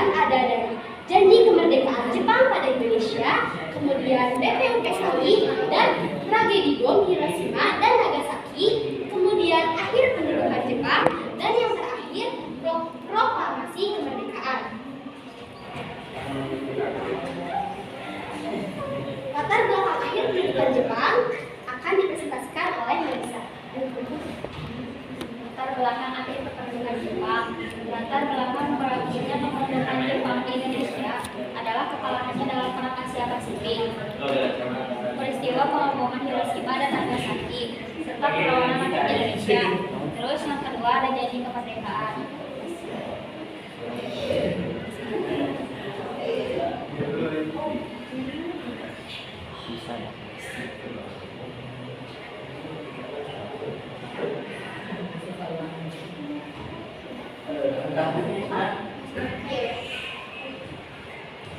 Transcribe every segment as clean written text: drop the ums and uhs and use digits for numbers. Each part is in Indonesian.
kemudian ada dari janji kemerdekaan Jepang pada Indonesia, kemudian BPUPKI dan tragedi bom Hiroshima dan Nagasaki, kemudian akhir pendudukan Jepang, dan yang terakhir proklamasi kemerdekaan. Latar belakang akhir pendudukan Jepang akan dipresentasikan oleh Melissa. Latar belakang akhir pendudukan Jepang. Latar belakang berakhirnya pendudukan Jepang di Indonesia adalah kekalahannya dalam Perang Asia Pasifik, peristiwa pemboman Hiroshima dan Nagasaki, serta perlawanan rakyat Indonesia. Terus yang kedua ada janji kemerdekaan.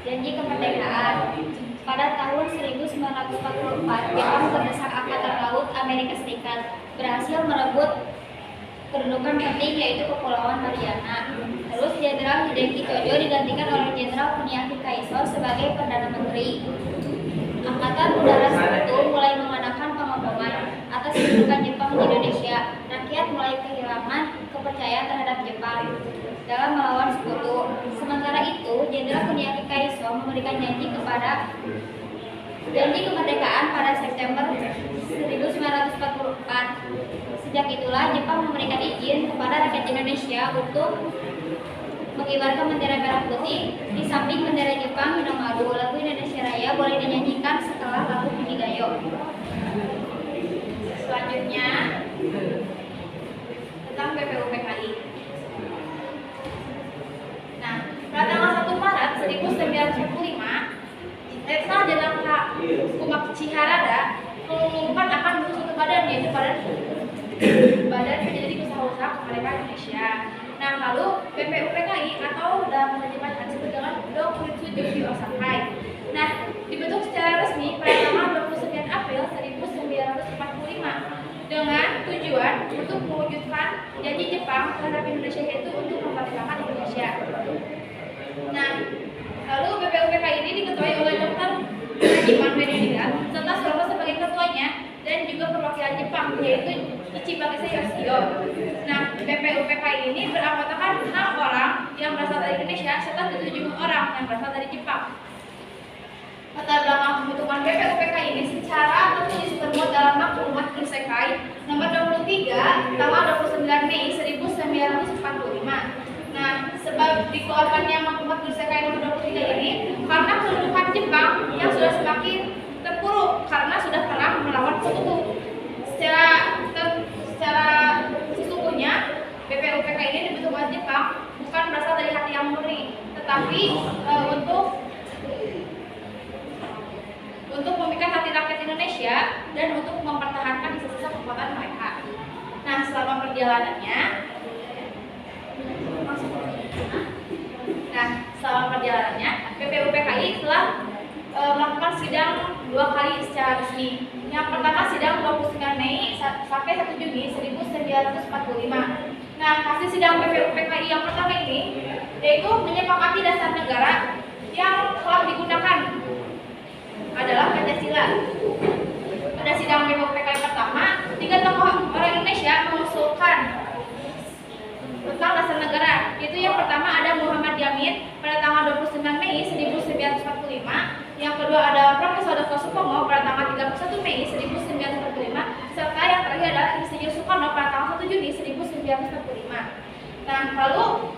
Janji kemerdekaan. Pada tahun 1944, Jepang mendesak Angkatan Laut Amerika Serikat berhasil merebut kedudukan penting yaitu Kepulauan Mariana. Terus Jenderal Hideki Chojo digantikan oleh Jenderal Kuniaki Kaiso sebagai Perdana Menteri. Angkatan Udara Sekutu mulai mengadakan pengeboman atas kedudukan Jepang di Indonesia. Rakyat mulai kehilangan kepercayaan terhadap Jepang dalam melawan Sekutu. Sementara itu, Jenderal Kuniaki Kaiso memberikan janji kemerdekaan pada September 1944. Sejak itulah Jepang memberikan izin kepada rakyat Indonesia untuk mengibarkan bendera merah putih di samping bendera Jepang Hinomadu. Lagu Indonesia Raya boleh dinyanyikan setelah lagu Kimigayo. Selanjutnya tentang BPUPKI. Nah, pada tanggal 1 Maret 1945, Letnan Jenderal K. Kumak Chiharada mengumumkan akan membentuk suatu badan, yaitu Badan Penyelidik Usaha-Usaha Kemerdekaan Indonesia. Nah, lalu BPUPKI atau dalam penerjemahan disebut dengan Dokuritsu Joshi Osakai. Nah, dibentuk secara resmi pada tanggal 29 April 1945 dengan tujuan untuk mewujudkan janji Jepang terhadap Indonesia, yaitu untuk memerdekakan Indonesia. Nah, lalu BPUPKI ini diketuai oleh Dr. Hajiman Wedediran serta Suroto sebagai ketuanya dan juga perwakilan Jepang, yaitu Ichibakese Yoshio. Nah, BPUPKI ini beranggotakan 6 orang yang berasal dari Indonesia serta 7 orang yang berasal dari Jepang. Latar belakang pembentukan BPUPKI ini secara tertulis termuat dalam Maklumat Isekai nomor 23 tanggal 29 Mei 1945. Nah, sebab dikeluarkannya Maklumat Isekai nomor 23 ini karena kedudukan Jepang yang sudah semakin terpuruk karena sudah pernah melawan Sekutu. Secara sesungguhnya BPUPKI ini dibentuk oleh Jepang bukan berasal dari hati yang murni, tetapi untuk memikat hati rakyat Indonesia dan untuk mempertahankan sisa-sisa kekuatan mereka. Nah, selama perjalanannya BPUPKI telah melakukan sidang 2 kali secara resmi. Yang pertama sidang 29 Mei sampai 1 Juni 1945. Nah, hasil sidang BPUPKI yang pertama ini yaitu menyepakati dasar negara yang telah digunakan adalah Pancasila. Pada sidang BPUPKI pertama, 3 tokoh orang Indonesia mengusulkan tentang dasar negara. Yaitu yang pertama ada Muhammad Yamin pada tanggal 29 Mei 1945. Yang kedua ada Profesor Dr. Supomo pada tanggal 31 Mei 1945, serta yang terakhir adalah Insinyur Soekarno pada tanggal 1 Juni 1945. Nah, lalu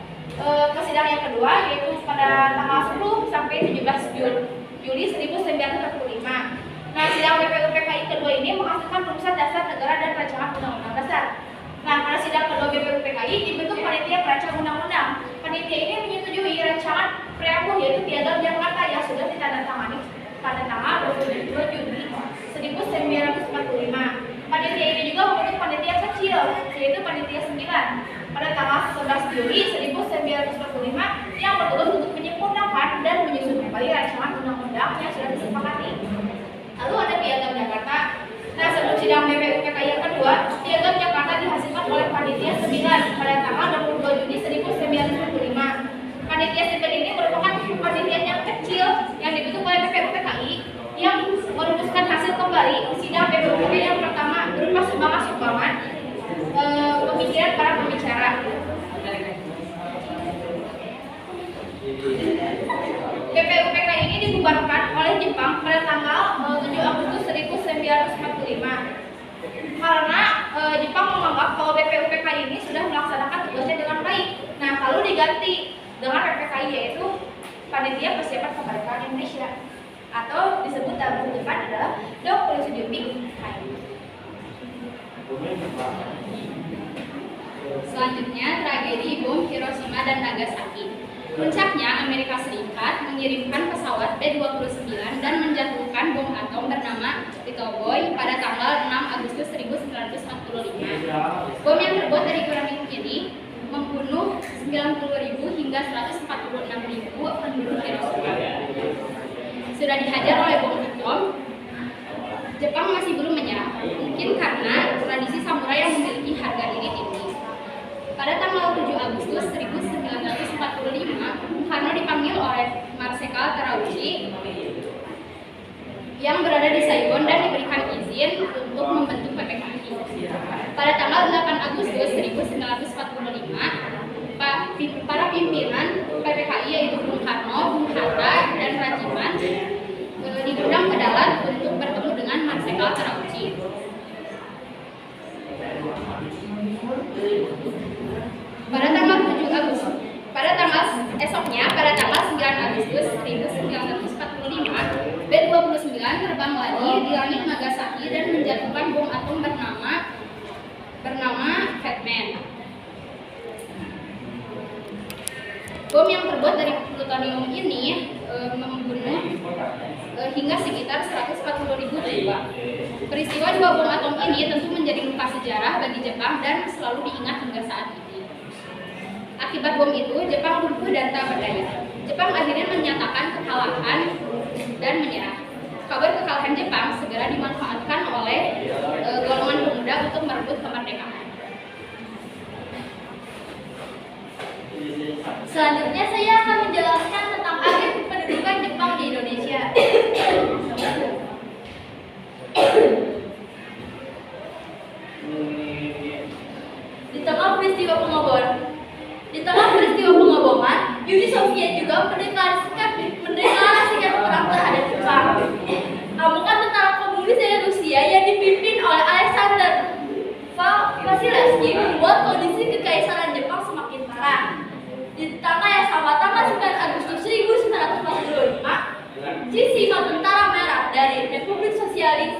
ke sidang yang kedua yaitu pada tanggal 10 sampai 17 Juli 1945. Nah, sidang BPUPKI kedua ini menghasilkan rumusan dasar negara dan rancangan undang-undang dasar. Nah, pada sidang kedua BPUPKI dibentuk panitia perancang undang-undang. Panitia ini menyetujui rancangan preambul yaitu Piagam Jakarta yang sudah ditandatangani pada tanggal 22 Juni 1945. Panitia ini juga membentuk panitia kecil yaitu panitia 9 pada tanggal 11 Juli 1945 yang bertugas untuk menyempurnakan dan menyusun kembali rancangan undang-undang yang sudah disepakati. Lalu ada Piagam Jakarta. Nah, sebelum sidang BPUPKI yang kedua, Piagam Jakarta dihasilkan oleh panitia 9 pada tanggal 22 Juni 1945. Panitia 9 ini Karena Jepang menganggap bahwa BPUPK ini sudah melaksanakan tugasnya dengan baik. Nah, lalu diganti dengan PPKI, yaitu Panitia Persiapan Kemerdekaan Indonesia, atau disebut dalam bahasa Jepang adalah Dokuritsujubi. Selanjutnya, tragedi bom Hiroshima dan Nagasaki. Puncaknya, Amerika Serikat mengirimkan pesawat B-29 dan menjatuhkan bom atom bernama Little Boy pada tanggal 6 Agustus 1945. Bom yang terbuat dari uranium ini membunuh 90.000 hingga 146.000 penduduk Hiroshima. Sudah dihajar oleh bom atom, Jepang masih belum menyerah, mungkin karena tradisi samurai yang memiliki harga diri tinggi. Pada tanggal 7 Agustus 1945, Bung Karno dipanggil oleh Marsekal Terauchi yang berada di Saigon dan diberikan izin untuk membentuk PPKI. Pada tanggal 8 Agustus 1945, para pimpinan PPKI yaitu Bung Karno, Bung Hatta, dan Rajiman diundang ke Dalat untuk bertemu dengan Marsekal Terauchi. Pada tanggal 9 Agustus 1945, B-29 terbang lagi di langit Nagasaki dan menjatuhkan bom atom bernama Fatman. Bom yang terbuat dari plutonium ini membunuh hingga sekitar 140.000 jiwa. Peristiwa dua bom atom ini tentu menjadi luka sejarah bagi Jepang dan selalu diingat hingga saat ini. Akibat bom itu, Jepang lumpuh dan tak berdaya. Jepang akhirnya menyatakan kekalahan dan menyerah. Kabar kekalahan Jepang segera dimanfaatkan oleh golongan pemuda untuk merebut kemerdekaan. Selanjutnya saya akan menjelaskan tentang akhir pendudukan Jepang di Indonesia. Di tengah peristiwa pengoboman, Uni Soviet juga mendeklarasikan perang terhadap Jepang. Amukan tentara komunis dari Rusia yang dipimpin oleh Alexander Vasilevsky membuat kondisi kekaisaran Jepang semakin parah. Di tanggal yang sama, tanggal 9 Agustus 1945, Chisima tentara merah dari Republik Sosialis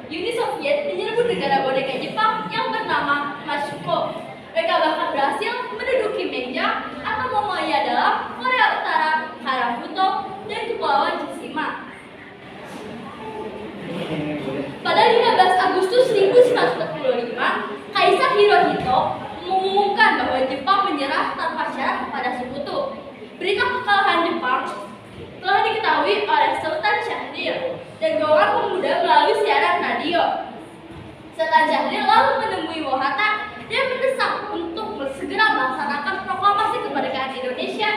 Uni Soviet menyerbu negara boneka Jepang yang bernama Matsuko. Mereka bahkan berhasil menduduki Menja atau Momoya dalam Korea Utara, Harafuto, dan Kepulauan Chisima. Pada 15 Agustus 1945, Kaisar Hirohito mengumumkan bahwa Jepang menyerah tanpa syarat kepada sekutu. Berita kekalahan Jepang telah diketahui oleh Sultan Syahrir dan golongan pemuda melalui siaran radio. Sultan Syahrir lalu menemui Mohatta dan mendesak untuk segera melaksanakan proklamasi kemerdekaan Indonesia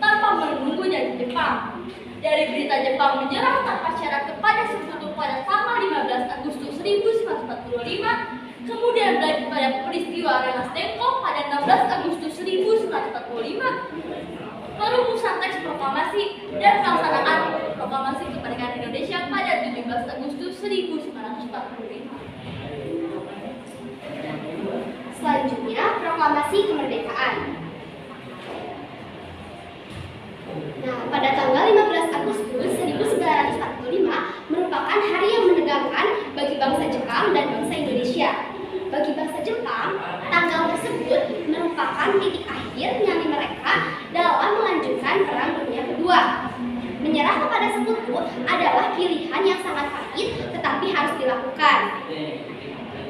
tanpa menunggu janji Jepang. Dari berita Jepang menyerah tanpa syarat kepada sekutu pada tanggal 15 Agustus 1945, kemudian berlanjut pada peristiwa Rengas-Dengklok pada 16 Agustus 1945, merumusan teks proklamasi dan melaksanakan proklamasi kemerdekaan Indonesia pada 17 Agustus 1945. Selanjutnya, proklamasi kemerdekaan. Nah, pada tanggal 15 Agustus 1945 merupakan hari yang menegangkan bagi bangsa Jepang dan bangsa Indonesia. Bagi bangsa Jepang, tanggal tersebut merupakan titik akhir nyali mereka dalam melanjutkan Perang Dunia Kedua. Menyerah kepada sekutu adalah pilihan yang sangat pahit tetapi harus dilakukan.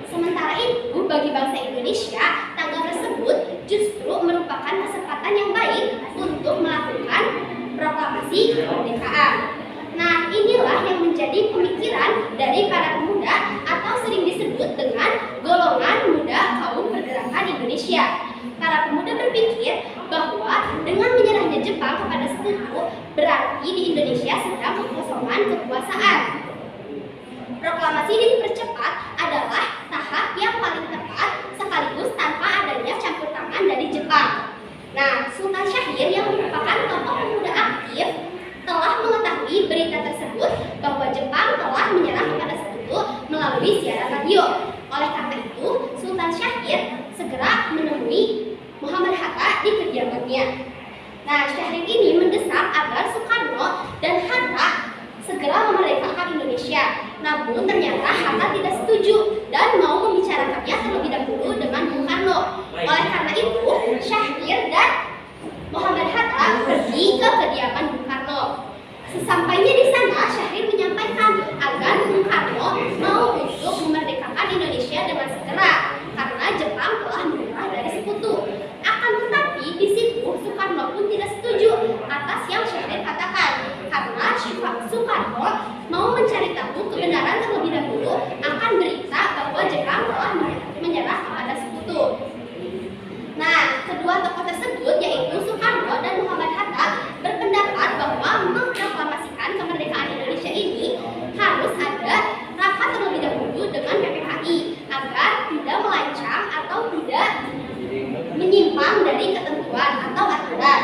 Sementara itu, bagi bangsa Indonesia, tanggal tersebut justru merupakan kesempatan yang baik untuk melakukan proklamasi kemerdekaan. Nah, inilah yang menjadi pemikiran dari para pemuda atau sering disebut dengan golongan muda kaum pergerakan Indonesia. Para pemuda berpikir bahwa dengan menyerahnya Jepang kepada sekutu berarti di Indonesia sedang kekosongan kekuasaan. Proklamasi dipercepat adalah tahap yang paling tepat sekaligus tanpa adanya campur tangan dari Jepang. Nah, Sultan Syahrir yang merupakan tokoh pemuda aktif telah mengetahui berita tersebut bahwa Jepang telah menyerah kepada sekutu melalui siaran radio. Oleh karena itu, Sultan Syahrir segera menemui Muhammad Hatta di kediamannya. Nah, Syahrir ini mendesak agar Soekarno dan Hatta segera memerdekakan Indonesia. Namun ternyata Hatta tidak setuju dan mau membicarakannya terlebih dahulu dengan Bung Karno. Oleh karena itu, Syahrir dan Muhammad Hatta pergi ke kediaman Bung Karno. Sesampainya di sana, Syahrir menyampaikan agar Bung Karno mau untuk memerdekakan Indonesia dengan segera karena Jepang telah menyerah dari sekutu. Akan tetapi di situ Soekarno pun tidak setuju atas yang Syahrir katakan karena Soekarno mau mencari tahu kebenaran terlebih dahulu akan berita bahwa Jepang telah menyerah kepada sekutu. Nah, kedua tokoh tersebut yaitu Soekarno dan Muhammad Hatta berpendapat bahwa memproklamasikan kemerdekaan Indonesia ini harus ada rapat terlebih dahulu dengan PPKI agar tidak melancang atau tidak menyimpang dari ketentuan atau aturan.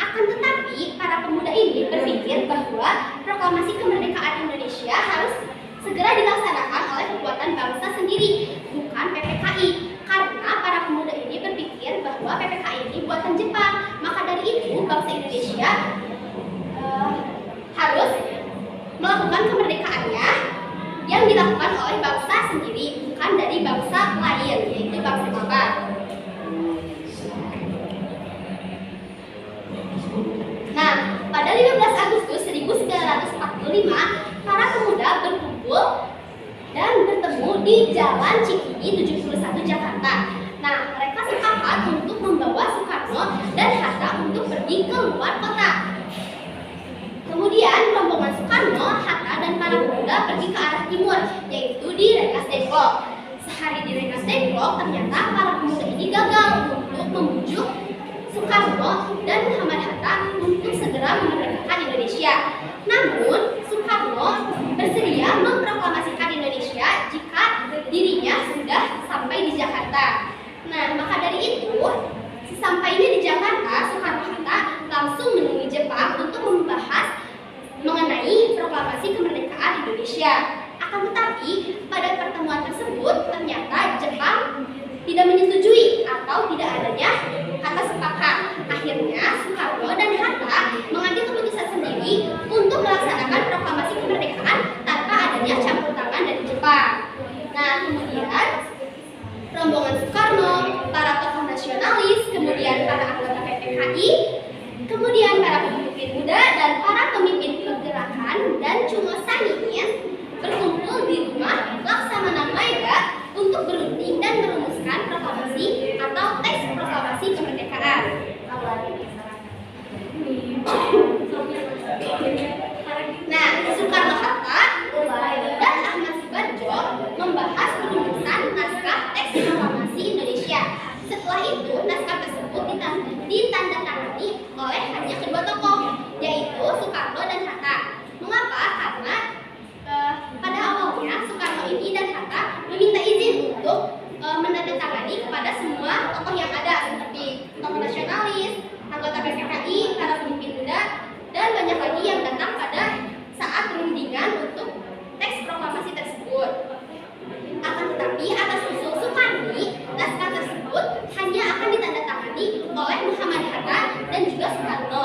Akan tetapi, para pemuda ini berpikir bahwa proklamasi kemerdekaan Indonesia harus segera dilaksanakan oleh kekuatan bangsa sendiri, bukan PPKI. Karena para pemuda ini berpikir bahwa PPKI ini buatan Jepang. Maka dari itu, bangsa Indonesia harus melakukan kemerdekaannya yang dilakukan oleh bangsa sendiri, bukan dari bangsa lain, yaitu bangsa Barat. Nah, pada 15 Agustus 1945, para pemuda berkumpul dan bertemu di Jalan Cikini 71 Jakarta. Nah, mereka sepakat untuk membawa Soekarno dan Hatta untuk pergi ke luar kota. Kemudian rombongan Soekarno, Hatta, dan para pemuda pergi ke arah timur, yaitu di Rengas Dengklok. Sehari di Rengas Dengklok, ternyata para pemuda ini gagal untuk membujuk Soekarno dan Muhammad Hatta untuk segera memerdekakan Indonesia. Namun, Soekarno bersedia memproklamasikan Indonesia jika dirinya sudah sampai di Jakarta. Nah, maka dari itu, sesampainya di Jakarta, Soekarno-Hatta langsung menemui Jepang untuk membahas mengenai proklamasi kemerdekaan Indonesia. Akan tetapi, pada pertemuan tersebut, ternyata Jepang tidak menyetujui atau tidak adanya kata sepakat. Akhirnya, Soekarno dan Hatta mengambil keputusan sendiri untuk melaksanakan proklamasi kemerdekaan tanpa adanya campur tangan dari Jepang. Nah, kemudian rombongan Soekarno, para tokoh nasionalis, kemudian para anggota PPKI, kemudian para pemimpin muda dan para pemimpin pergerakan dan Cungosangin berkumpul di rumah Laksamana Maeda untuk berunding dan merumuskan proklamasi atau teks proklamasi kemerdekaan. Nah, Soekarno-Hatta dan Ahmad Subarjo membahas perumusan naskah teks proklamasi Indonesia. Setelah itu, naskah tersebut ditandatangani oleh hanya kedua tokoh, yaitu Soekarno dan Hatta. Mengapa? Karena pada awalnya Soekarno ini dan Hatta meminta izin untuk menandatangani kepada semua tokoh yang ada seperti tokoh nasionalis, anggota PPKI, para pemimpin muda, dan banyak lagi yang datang pada saat perundingan untuk teks proklamasi tersebut. Akan tetapi atas usul Soekarni, naskah tersebut hanya akan ditandatangani oleh Muhammad Hatta dan juga Soekarno.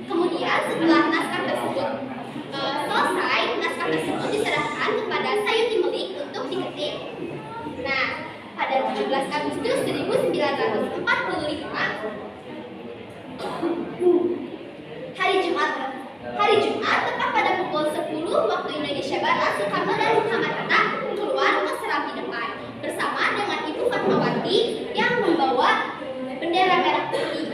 Kemudian setelah naskah tersebut selesai, naskah tersebut diserahkan kepada Sayuti Melik untuk diketik. Nah, pada 17 Agustus 1945, hari Jumat tepat pada pukul 10 waktu Indonesia Barat, Soekarno dan Muhammad Hatta keluar ke serambi depan bersama dengan Ibu Fatmawati yang membawa bendera merah putih.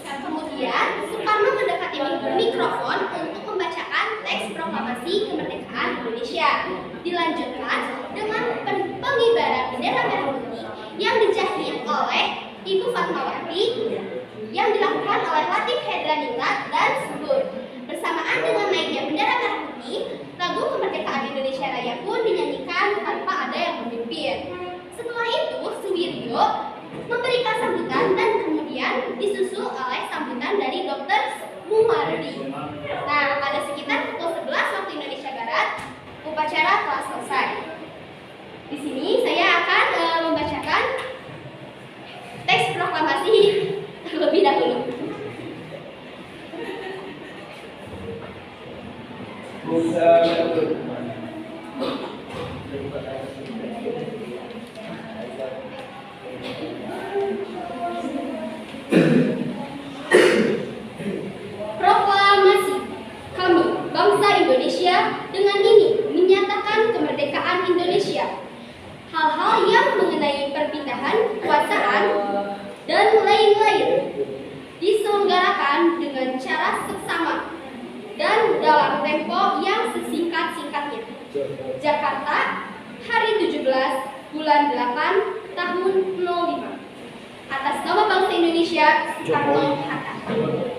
Kemudian Soekarno mendekati mikrofon untuk membacakan teks proklamasi kemerdekaan Indonesia. Dilanjutkan dengan pengibaran bendera merah putih yang dijahit oleh Ibu Fatmawati yang dilakukan oleh Latif Hedraningrat dan Subur. Bersamaan dengan naiknya bendera merah putih, lagu kemerdekaan Indonesia Raya pun dinyanyikan tanpa ada yang memimpin. Setelah itu, Suwiryo memberikan sambutan dan kemudian disusul oleh sambutan dari Dr. Muwardi. Nah, pada sekitar pukul 11 waktu Indonesia Barat, upacara telah selesai. Di sini saya akan Proklamasi. Kami, bangsa Indonesia, dengan ini menyatakan kemerdekaan Indonesia. Hal-hal yang mengenai perpindahan kekuasaan dan lain-lain diselenggarakan dengan cara seksama dan dalam tempo yang sesingkat-singkatnya. Jakarta, hari 17 bulan 8 tahun 05. Atas nama bangsa Indonesia, Soekarno Hatta.